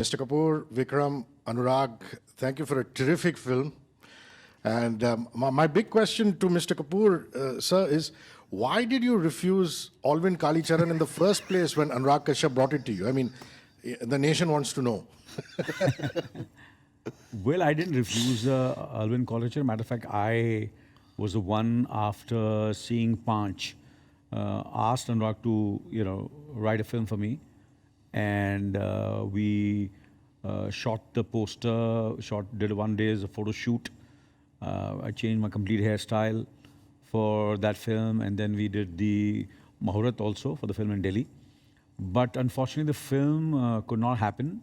Mr. Kapoor, Vikram, Anurag, thank you for a terrific film. And my big question to Mr. Kapoor, sir, is why did you refuse Alvin Kalicharan in the first place when Anurag Kashyap brought it to you? I mean, the nation wants to know. Well, I didn't refuse Alvin Kalicharan. Matter of fact, I was the one after seeing Panch, asked Anurag to, write a film for me. And we shot the poster, did 1 day's photo shoot. I changed my complete hairstyle for that film, and then we did the Mahurat also for the film in Delhi. But unfortunately, the film could not happen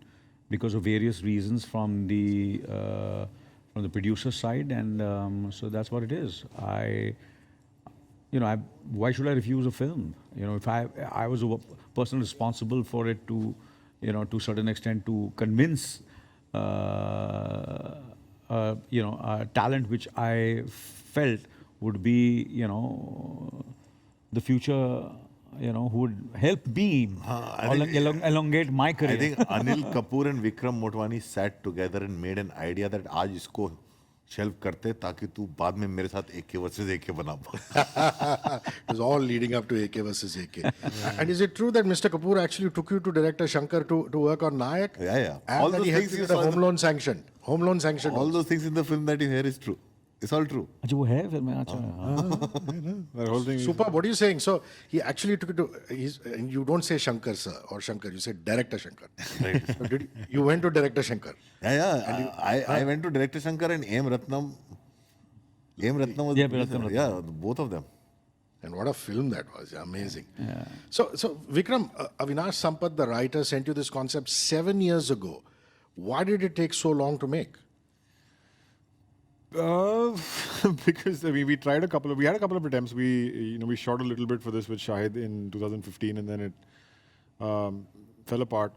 because of various reasons from the producer side, and so that's what it is. Why should I refuse a film? If I was a person responsible for it to, to a certain extent to convince, a talent which I felt would be, the future, who would help me elongate my career. I think Anil Kapoor and Vikram Motwani sat together and made an idea that आज इसको shelf करते ताकि तू बाद में मेरे साथ AK versus AK बना पा. It was all leading up to AK versus AK. And is it true that Mr. Kapoor actually took you to director Shankar to work on Nayak? Yeah. And All that those he helped things you you with the saw home loan sanctioned. Home loan sanctioned. All also. those things in the film that you hear is true. It's all true. अच्छा वो है फिर मैं अच्छा That whole thing. Super. What are you saying? So he actually took it to. And you don't say Shankar sir or Shankar. You say director Shankar. So you went to director Shankar. Yeah. I went to director Shankar and M. Ratnam. M. Ratnam was Yeah, the producer. Ratnam. Yeah, both of them. And what a film that was. Amazing. Yeah. So Vikram, Avinash Sampath, the writer, sent you this concept 7 years ago. Why did it take so long to make? Because I mean, we had a couple of attempts. We shot a little bit for this with Shahid in 2015, and then it fell apart.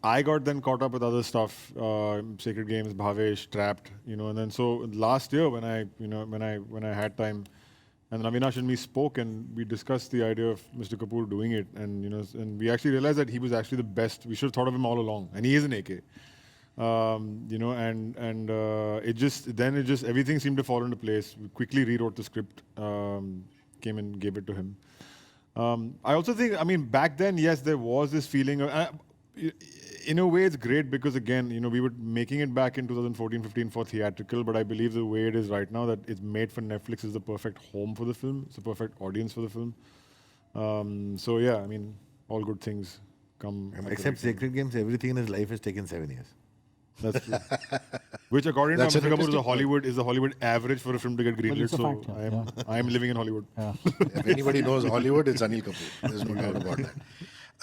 I got then caught up with other stuff, Sacred Games, Bhavesh, Trapped, and then so last year when I had time, and Avinash and me spoke and we discussed the idea of Mr. Kapoor doing it, and and we actually realized that he was actually the best. We should have thought of him all along, and he is an AK. It just everything seemed to fall into place. We quickly rewrote the script, came and gave it to him. I also think, I mean, back then, yes, there was this feeling of, in a way, it's great because again, we were making it back in 2014-15 for theatrical, but I believe the way it is right now, that it's made for Netflix is the perfect home for the film. It's the perfect audience for the film. So yeah, I mean, all good things come. Except Sacred Games, everything in his life has taken 7 years. That's true. Which, according That's to an Mr. Kapoor, interesting is the Hollywood average for a film to get greenlit. it's a So fact, yeah. I am living in Hollywood. If anybody knows Hollywood, it's Anil Kapoor. There's no doubt about that.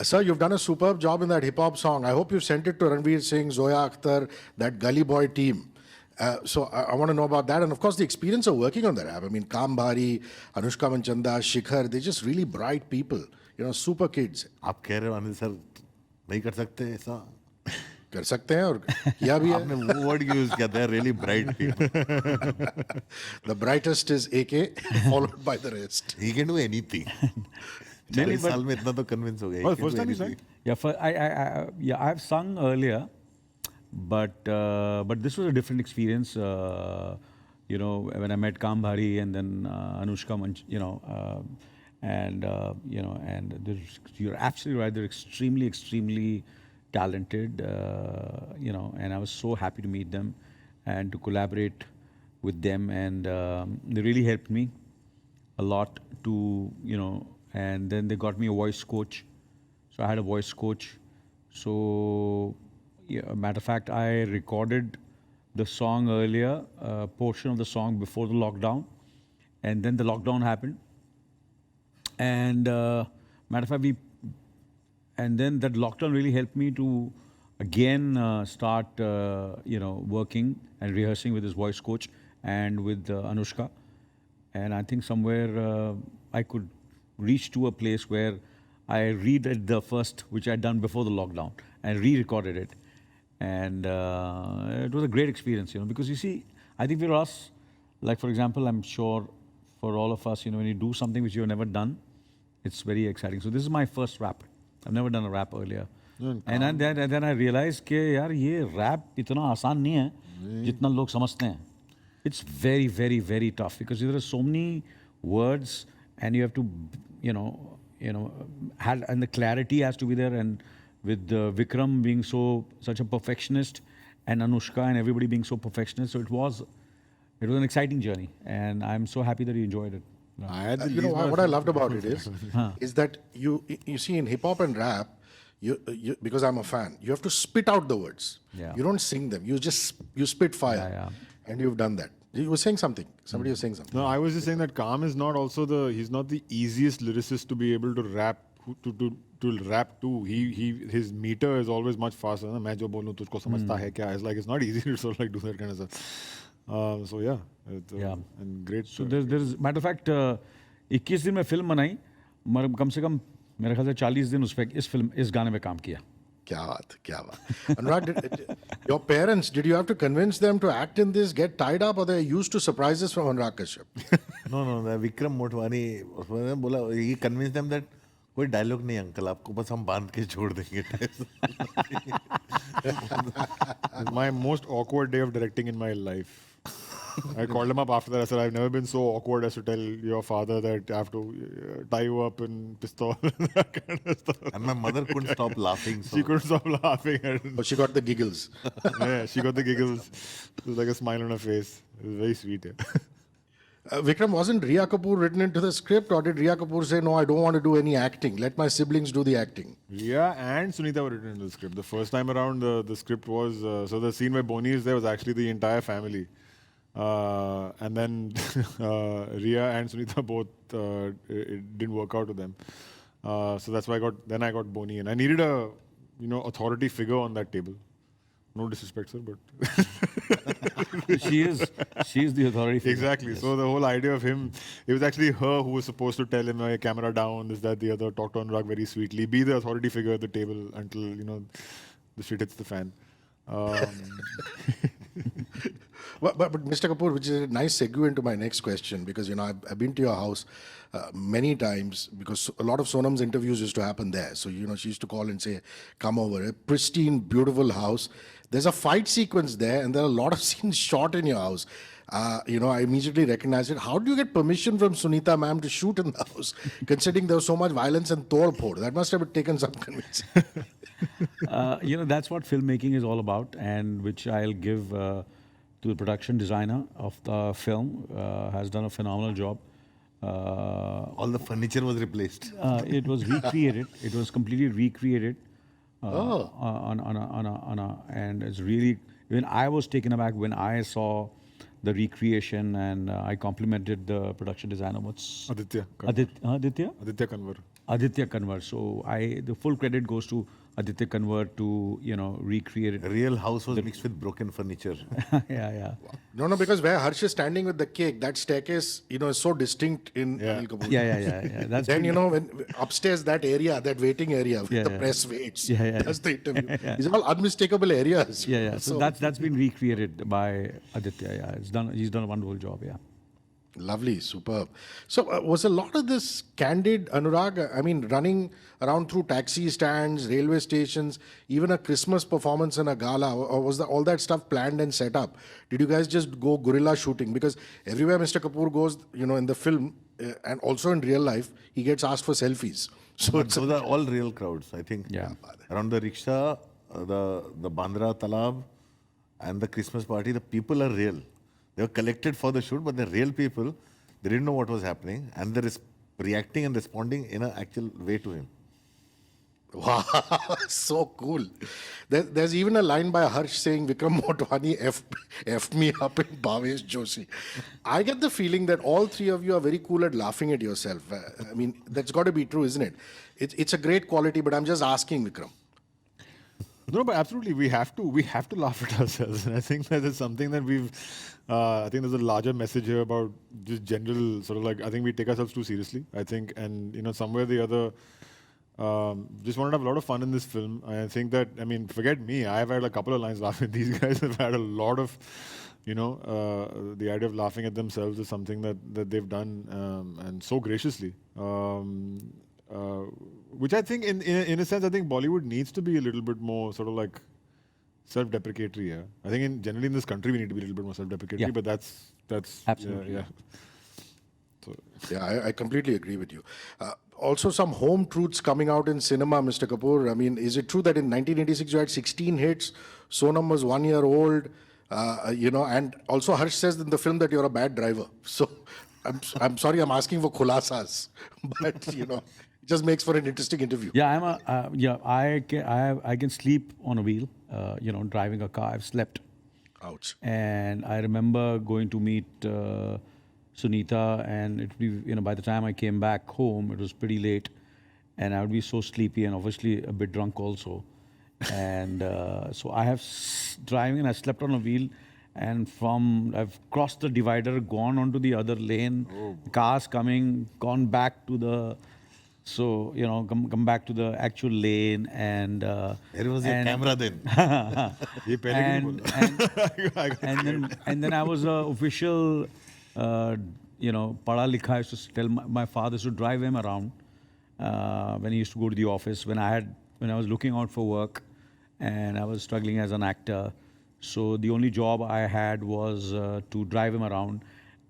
Sir, you've done a superb job in that hip-hop song. I hope you sent it to Ranveer Singh, Zoya Akhtar, that Gully Boy team. So I want to know about that. And of course, the experience of working on that app. I mean, Kam Bhari, Anushka Manchanda, Shikhar, they're just really bright people. Super kids. आप कह रहे हो Anil sir नहीं कर सकते ऐसा? कर सकते हैं और किया भी है. आपने वो word use किया. They're really bright people. The brightest is AK, followed by the rest. He can do anything. 40 साल में इतना तो convince हो गया. Oh, He can first do time you anything. sang? I've sung earlier, but this was a different experience. When I met Kam Bhari and then Anushka and you're absolutely right. They're extremely, extremely talented. And I was so happy to meet them and to collaborate with them, and they really helped me a lot to and then they got me a voice coach. So I had a voice coach. So, matter of fact, I recorded the song earlier, a portion of the song before the lockdown, and then the lockdown happened. And matter of fact, and then that lockdown really helped me to again start, working and rehearsing with his voice coach and with Anushka. And I think somewhere I could reach to a place where I redid the first, which I'd done before the lockdown, and re-recorded it. And it was a great experience, because you see, I think for us, like for example, I'm sure for all of us, when you do something which you've never done, it's very exciting. So this is my first rap. I've never done a rap earlier. And then I realized कि यार ये rap इतना आसान नहीं है जितना लोग समझते हैं. It's very, very, very tough because there are so many words, and you have to, and the clarity has to be there. And with Vikram being such a perfectionist, and Anushka and everybody being so perfectionist, so it was an exciting journey, and I'm so happy that you enjoyed it. I had the You know least what I loved about it is that you see in hip hop and rap, you because I'm a fan, you have to spit out the words. Yeah. You don't sing them. You spit fire, Yeah. and you've done that. You were saying something. Somebody was saying something. No, I was just saying that Kam is not also he's not the easiest lyricist to be able to rap to rap to. His meter is always much faster. Na? मैं जो बोलूँ तुझको समझता है क्या? It's like it's not easy to sort of like do that kind of stuff. So yeah, Yeah. and great. So there's matter of fact, 21 दिन में film बनाई, मगर कम से कम मेरे ख्याल से 40 दिन इस गाने में काम किया. Kya baat. Anurag, your parents, did you have to convince them to act in this, get tied up, or they're used to surprises from Anurag Kashyap? No, Vikram Motwani, उसने बोला, he convinced them that कोई dialogue नहीं uncle, आपको बस हम बांध के छोड़ देंगे. My most awkward day of directing in my life. I called him up after that. I said, I've never been so awkward as to tell your father that I have to tie you up in pistol and that kind of stuff. And my mother couldn't stop laughing. So. She couldn't stop laughing. Oh, she got the giggles. Yeah, she got the giggles. It was like a smile on her face. It was very sweet. Yeah. Vikram, wasn't Riya Kapoor written into the script, or did Riya Kapoor say, no, I don't want to do any acting. Let my siblings do the acting? Riya and Sunita were written into the script. The first time around, the script was... so the scene where Bonnie is there was actually the entire family. And then Riya and Sunita both, it didn't work out to them. So that's why I got Bonnie. And I needed a, authority figure on that table. No disrespect, sir, but... She is the authority figure. Exactly. Yes. So the whole idea of him, it was actually her who was supposed to tell him, hey, camera down, this, that, the other, talk to Anurag very sweetly, be the authority figure at the table until, the shit hits the fan. But Mr. Kapoor, which is a nice segue into my next question, because I've been to your house many times, because a lot of Sonam's interviews used to happen there. So she used to call and say, "Come over." A pristine, beautiful house. There's a fight sequence there, and there are a lot of scenes shot in your house. I immediately recognized it. How do you get permission from Sunita ma'am to shoot in the house, considering there was so much violence and tolpod? That must have taken some convincing. That's what filmmaking is all about, and which I'll give to the production designer of the film. Has done a phenomenal job. All the furniture was replaced. It was recreated. It was completely recreated. Oh. And it's really, even I was taken aback when I saw the recreation, and I complimented the production designer. What's Aditya. Aditya? Aditya Kanwar. Aditya Kanwar. So the full credit goes to Aditya Kanwar to recreate it. A real house was mixed with broken furniture. Yeah. No, because where Harsh is standing with the cake, that staircase, is so distinct in Anil Kapoor. Yeah. That's Then, when upstairs, that area, that waiting area where the press waits, does the interview. These are all unmistakable areas. Yeah. So that's been recreated by Aditya. Yeah, he's done a wonderful job. Yeah. Lovely, superb. So was a lot of this candid, Anurag? I mean, running around through taxi stands, railway stations, even a Christmas performance in a gala, or was all that stuff planned and set up? Did you guys just go guerrilla shooting? Because everywhere Mr. Kapoor goes, in the film and also in real life, he gets asked for selfies. So But those are all real crowds, I think. Yeah. Around the rickshaw, the Bandra Talab, and the Christmas party, the people are real. They were collected for the shoot, but the real people, they didn't know what was happening, and they're reacting and responding in an actual way to him. Wow, so cool. There's even a line by Harsh saying, Vikram Motwani F me up in Bhavesh Joshi. I get the feeling that all three of you are very cool at laughing at yourself. I mean, that's got to be true, isn't it? It's a great quality, but I'm just asking, Vikram. No, but absolutely, we have to laugh at ourselves, and I think that is something that we've. I think there's a larger message here about just general sort of like, I think we take ourselves too seriously. I think, and somewhere or the other, just wanted to have a lot of fun in this film. I think that, forget me, I've had a couple of lines laughing. These guys have had a lot of, the idea of laughing at themselves is something that they've done, and so graciously. which I think, in a sense, I think Bollywood needs to be a little bit more sort of like self-deprecatory. Yeah, I think generally in this country we need to be a little bit more self-deprecatory. Yeah. But that's Absolutely. yeah. So, Yeah, I completely agree with you. Also, some home truths coming out in cinema, Mr. Kapoor. I mean, is it true that in 1986 you had 16 hits? Sonam was 1 year old, and also Harsh says in the film that you're a bad driver. So I'm sorry, I'm asking for khulasas, but it just makes for an interesting interview. Yeah, I can sleep on a wheel. Driving a car. I've slept. Ouch. And I remember going to meet Sunita, and by the time I came back home, it was pretty late, and I would be so sleepy and obviously a bit drunk also. And so I have driving, and I slept on a wheel, and I've crossed the divider, gone onto the other lane, cars coming, gone back to the. So, come back to the actual lane, and Where was your camera then? ये पहले क्यों नहीं बोला? and then I was a official, padha likha. I used to tell my father to drive him around when he used to go to the office. When I was looking out for work, and I was struggling as an actor, so the only job I had was to drive him around.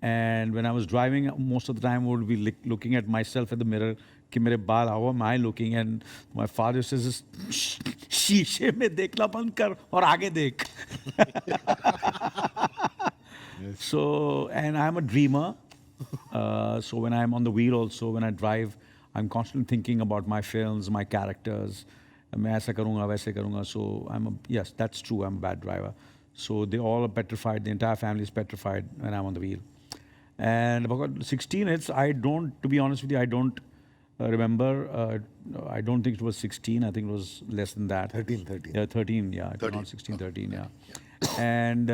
And when I was driving, most of the time I would be looking at myself at the mirror. कि मेरे बाल, how am I looking? And my father says, शीशे में देखना बंद कर और आगे देख. So, and I'm a dreamer. So when I'm on the wheel also, when I drive, I'm constantly thinking about my films, my characters. मैं ऐसा करूँगा, वैसे करूँगा. So yes, that's true. I'm a bad driver. So they all are petrified. The entire family is petrified when I'm on the wheel. And about 16 hits, to be honest with you, I don't remember. I don't think it was 16. I think it was less than that. 13. Yeah, 13. Yeah, it was not 16, 13. Yeah. And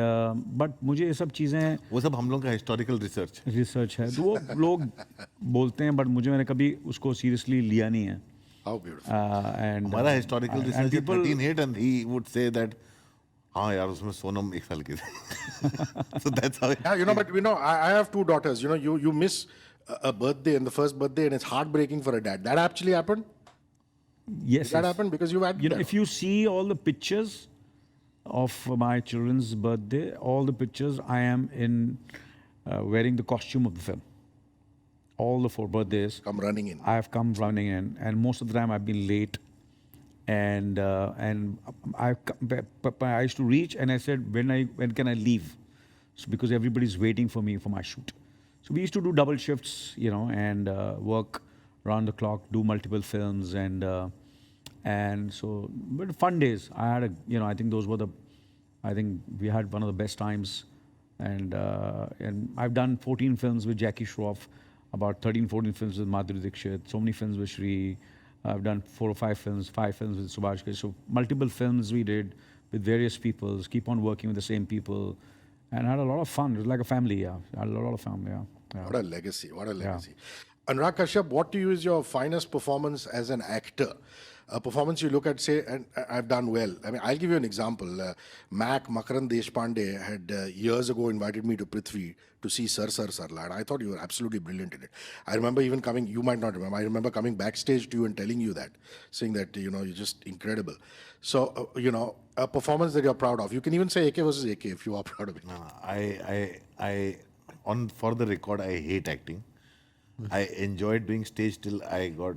but मुझे ये सब चीज़ें वो सब हम लोग का historical research. Research है, तो वो लोग बोलते हैं, बट मैंने कभी उसको सीरियसली लिया नहीं है. How beautiful. And हमारा historical research है people, 13 hit, and he would say that हाँ यार उसमें सोनम 1 साल की थी. So that's how. Yeah, but I have 2 daughters. You miss a birthday and the first birthday, and it's heartbreaking for a dad. That actually happened? yes, That yes. happened because you had that. If you see all the pictures of my children's birthday, all the pictures I am in wearing the costume of the film. All the 4 birthdays. Come running in. I have come running in, and most of the time I've been late. And I used to reach, and I said, when can I leave? So because everybody's waiting for me for my shoot. So we used to do double shifts, and work around the clock, do multiple films, and so, but fun days. I had I think those were I think we had one of the best times, and I've done 14 films with Jackie Shroff, about 13, 14 films with Madhuri Dixit, so many films with Shri. I've done 4 or 5 films, 5 films with Subhash Ghai. So multiple films we did with various people, keep on working with the same people, and had a lot of fun. It was like a family, yeah. I had a lot of fun, yeah. What a legacy. What a legacy. Anurag Kashyap, what to you is your finest performance as an actor? A performance you look at, say, and I've done well. I mean, I'll give you an example. Makarand Deshpande had years ago invited me to Prithvi to see Sar Sar Sarla, and I thought you were absolutely brilliant in it. I remember even coming, you might not remember, I remember coming backstage to you and telling you that, saying that, you're just incredible. So, a performance that you're proud of. You can even say AK versus AK if you are proud of it. For the record, I hate acting. I enjoyed doing stage till I got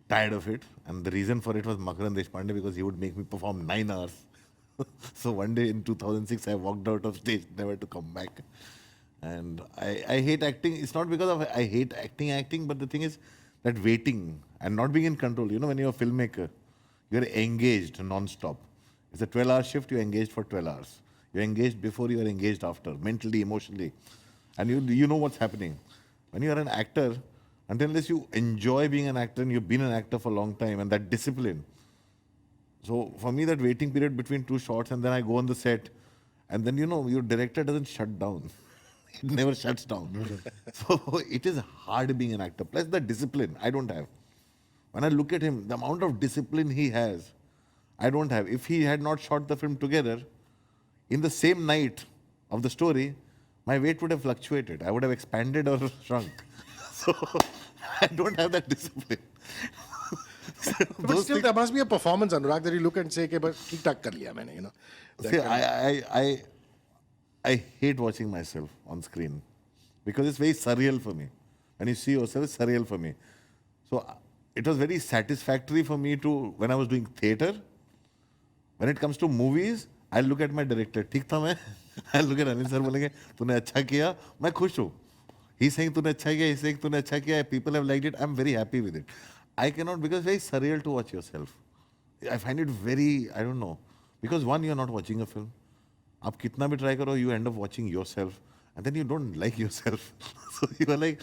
tired of it, and the reason for it was Makarand Deshpande, because he would make me perform 9 hours. So one day in 2006, I walked out of stage, never to come back. And I hate acting. It's not because of I hate acting, but the thing is that waiting and not being in control. When you're a filmmaker, you're engaged non-stop. It's a 12-hour shift, you're engaged for 12 hours. You're engaged before, you're engaged after, mentally, emotionally. And you know what's happening. When you're an actor, unless you enjoy being an actor and you've been an actor for a long time, and that discipline. So for me, that waiting period between 2 shots, and then I go on the set, and then your director doesn't shut down. It never shuts down. So it is hard being an actor. Plus the discipline I don't have. When I look at him, the amount of discipline he has, I don't have. If he had not shot the film together, in the same night of the story, my weight would have fluctuated. I would have expanded or shrunk. So I don't have that discipline. But still, there must be a performance, Anurag, that you look and say, "Okay, but ठीक ठाक कर लिया मैंने," you know. That See, kind of- I hate watching myself on screen because it's very surreal for me. When you see yourself, it's surreal for me. So it was very satisfactory for me to, when I was doing theatre, when it comes to movies, I look at my director. ठीक था मैं? I look at Anil sir बोलेंगे तूने अच्छा किया, मैं खुश हूँ. He's saying तूने अच्छा किया, he's saying तूने अच्छा किया. People have liked it. I'm very happy with it. I cannot because it's very surreal to watch yourself. I find it very, I don't know, because one, you're not watching a film. आप कितना भी try करो, you end up watching yourself, and then you don't like yourself. So you are like,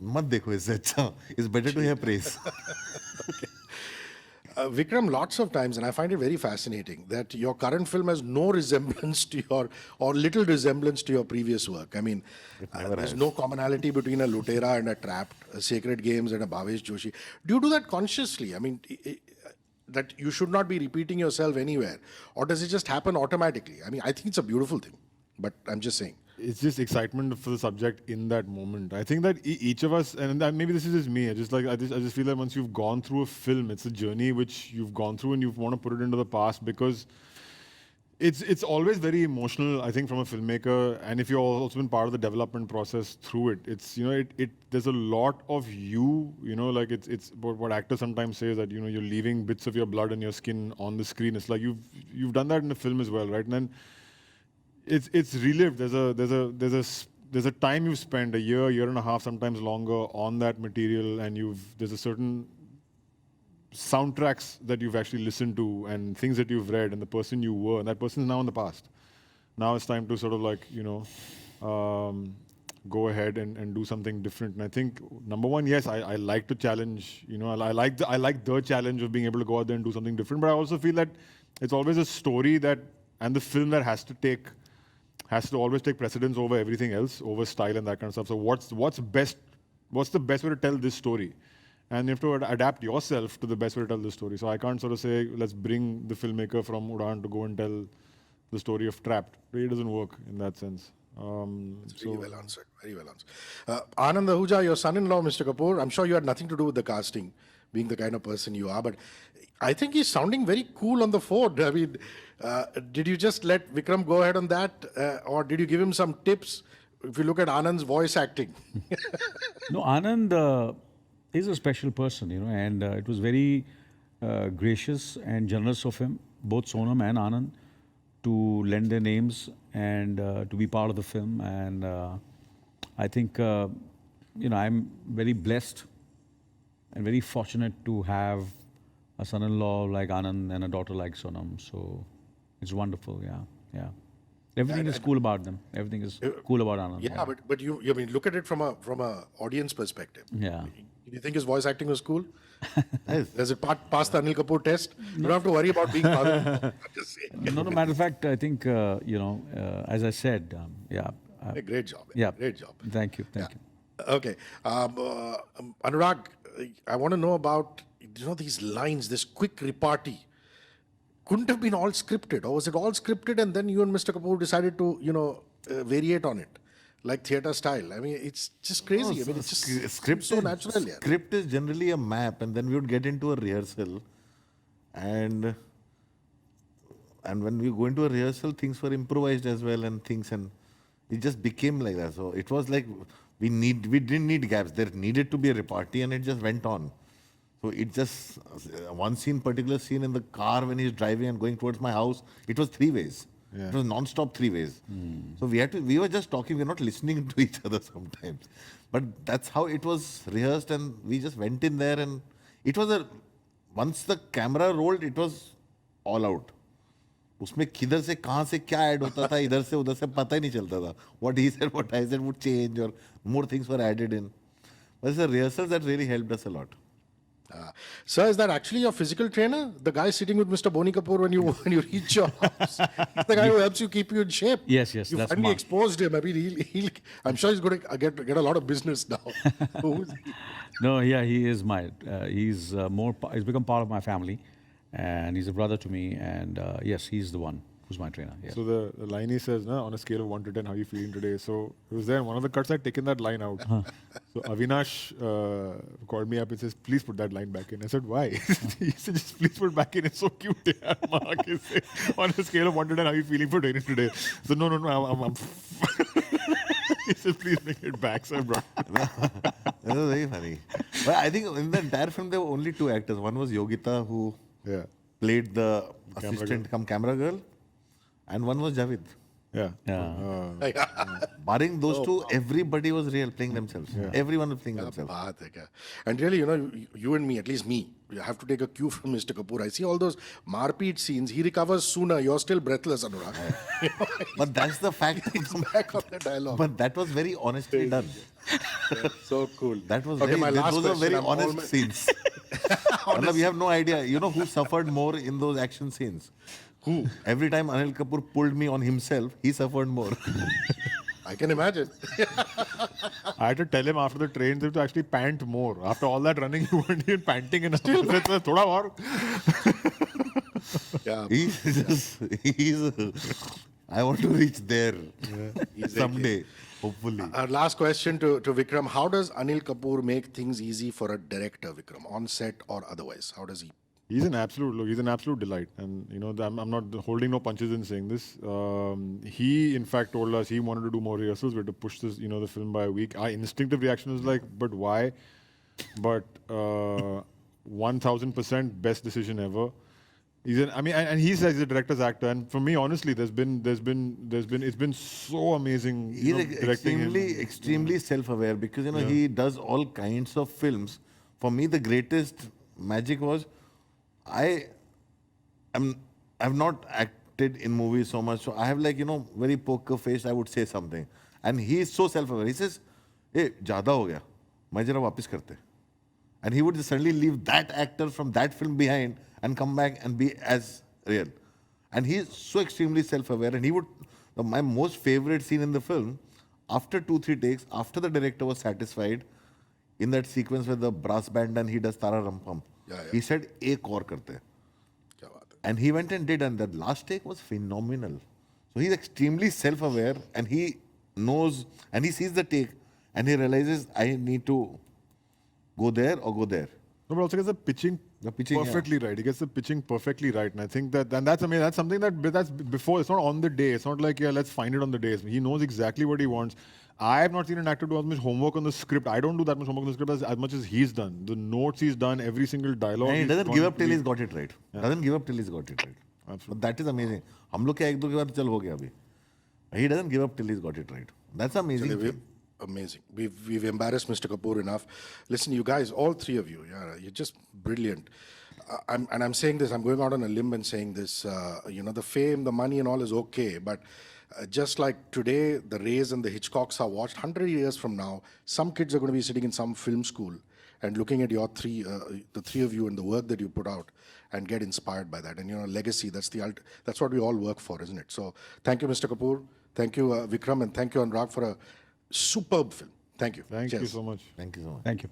मत देखो इससे अच्छा. It's better to hear praise. Vikram, lots of times, and I find it very fascinating, that your current film has no resemblance to your, or little resemblance to your previous work. I mean, there's no commonality between a Lutera and a Trapped, a Sacred Games and a Bhavesh Joshi. Do you do that consciously? I mean, that you should not be repeating yourself anywhere? Or does it just happen automatically? I mean, I think it's a beautiful thing, but I'm just saying. It's just excitement for the subject in that moment. I think that each of us, and maybe this is just me. I just feel that once you've gone through a film, it's a journey which you've gone through, and you want to put it into the past because it's always very emotional. I think from a filmmaker, and if you've also been part of the development process through it, it's there's a lot of you. Like it's what actors sometimes say is that you're leaving bits of your blood and your skin on the screen. It's like you've done that in the film as well, right? And then it's relived. There's a time you've spent, a year and a half, sometimes longer, on that material, and there's a certain soundtracks that you've actually listened to and things that you've read and the person you were, and that person is now in the past. Now it's time to sort of like go ahead and do something different. And I think number one, yes, I like to challenge. I like the challenge of being able to go out there and do something different. But I also feel that it's always a story and the film that has to always take precedence over everything else, over style and that kind of stuff. So what's the best way to tell this story? And you have to adapt yourself to the best way to tell this story. So I can't sort of say, let's bring the filmmaker from Udaan to go and tell the story of Trapped. It doesn't work in that sense. It's very well answered. Very well answered. Anand Ahuja, your son-in-law, Mr. Kapoor, I'm sure you had nothing to do with the casting, being the kind of person you are, but I think he's sounding very cool on the phone. I mean, did you just let Vikram go ahead on that, or did you give him some tips? If you look at Anand's voice acting. No, Anand is a special person, and it was very gracious and generous of him, both Sonam and Anand, to lend their names and to be part of the film. And I think, I'm very blessed and very fortunate to have a son-in-law like Anand and a daughter like Sonam. So it's wonderful, yeah. Everything is cool about them. Everything is cool about Anand. Yeah, but you mean, look at it from a audience perspective. Yeah. Do you think his voice acting was cool? Does it pass the Anil Kapoor test? You don't have to worry about being father. I'm just saying. No, matter of fact, I think, as I said, A great job. yeah. Great job. Thank you. Okay. Anurag, I want to know about, these lines, this quick repartee. Couldn't have been all scripted, or was it all scripted and then you and Mr. Kapoor decided to, variate on it, like theatre style? I mean, it's just crazy. I mean, it's just Script so natural. Yeah. Script is generally a map, and then we would get into a rehearsal, and when we go into a rehearsal, things were improvised as well, and it just became like that. So it was like we didn't need gaps. There needed to be a repartee, and it just went on. So it just, one particular scene in the car when he's driving and going towards my house, it was 3 ways. Yeah. It was non-stop 3 ways. So we were just talking, we were not listening to each other sometimes. But that's how it was rehearsed, and we just went in there, and it was once the camera rolled, it was all out. उसमें किधर से कहाँ से क्या add होता था, इधर से उधर से पता ही नहीं चलता था. What he said, what I said would change, or more things were added in. But it's the rehearsals that really helped us a lot. Sir, is that actually your physical trainer? The guy sitting with Mr. Boni Kapoor when you reach your house? He's the guy who helps you keep you in shape. Yes, You that's finally Mark. exposed him. I mean, I'm sure he's going to get a lot of business now. Who is he? No, yeah, he is he's become part of my family, and he's a brother to me, and yes, he's the one. who's my trainer. Yeah. So the line he says, "Na, on a scale of 1 to 10, how are you feeling today?" So it was there. And one of the cuts I'd taken that line out. So Avinash called me up and says, "Please put that line back in." I said, "Why?" He said, "Just please put it back in. It's so cute." Yeah, Mark is saying, on a scale of 1 to 10, how are you feeling for training today? So no, I'm he said, "Please bring it back." So I brought. That was very funny. But I think in the entire film there were only two actors. One was Yogita, who Yeah, played the Camera assistant come camera girl, and one was Javid. yeah. Barring those two, everybody was real, playing themselves. Everyone was playing themselves. बात है क्या? And really, you know, you and me, at least me, you have to take a cue from Mr. Kapoor. I see all those marpeat scenes. He recovers sooner. You're still breathless, Anurag. But that's the fact. He's back on the dialogue. But that was very honestly done. So cool. That was okay. very, My last those were question. very I'm honest almost- scenes. Matlab, you have no idea. You know who suffered more in those action scenes? Who? Every time Anil Kapoor pulled me on himself, he suffered more. I can imagine. I had to tell him after the train trip to actually pant more. After all that running, you weren't even panting enough. Still, thoda more. Yeah. I want to reach there He's someday, hopefully. Our last question to Vikram. How does Anil Kapoor make things easy for a director, Vikram, on set or otherwise? How does he? He's an absolute delight, and you know I'm not holding no punches in saying this. He in fact told us he wanted to do more rehearsals. We had to push this, the film by a week. Our instinctive reaction was like, but why? But 1000% best decision ever. And he says he's a director's actor, and for me, honestly, it's been so amazing. He's directing him. extremely self-aware because he does all kinds of films. For me, the greatest magic was I have not acted in movies so much, so I have very poker face. I would say something, and he is so self-aware. He says, "Hey, ज़्यादा हो गया, मैं जरा वापस करते," and he would suddenly leave that actor from that film behind and come back and be as real. And he is so extremely self-aware. And he would, my most favorite scene in the film, after 2-3 takes, after the director was satisfied, in that sequence with the brass band and he does Tara Rampam, he said, "Ek aur karte." क्या बात है? And he went and did, and that last take was phenomenal. So he's extremely self-aware, and he knows, and he sees the take, and he realizes, I need to go there or go there. No, but also gets the pitching perfectly right. He gets the pitching perfectly right, and I think that's amazing. That's something that's before. It's not on the day. It's not like let's find it on the day. He knows exactly what he wants. I have not seen an actor do as much homework on the script. I don't do that much homework on the script as much as he's done. The notes he's done, every single dialogue. And he he's doesn't gone give up till to he's got it right. Doesn't give up till he's got it right. Absolutely. But that is amazing. हम लोग क्या एक दो के बाद चल हो गया अभी. He doesn't give up till he's got it right. That's amazing. Actually, amazing. We've embarrassed Mr. Kapoor enough. Listen, you guys, all three of you, you're just brilliant. I'm saying this. I'm going out on a limb and saying this. The fame, the money, and all is okay, but. Just like today, the Rays and the Hitchcocks are watched, 100 years from now, some kids are going to be sitting in some film school and looking at the three of you and the work that you put out and get inspired by that. And, legacy, that's what we all work for, isn't it? So thank you, Mr. Kapoor. Thank you, Vikram, and thank you, Anurag, for a superb film. Thank you. Thank you Cheers. so much. Thank you so much. Thank you.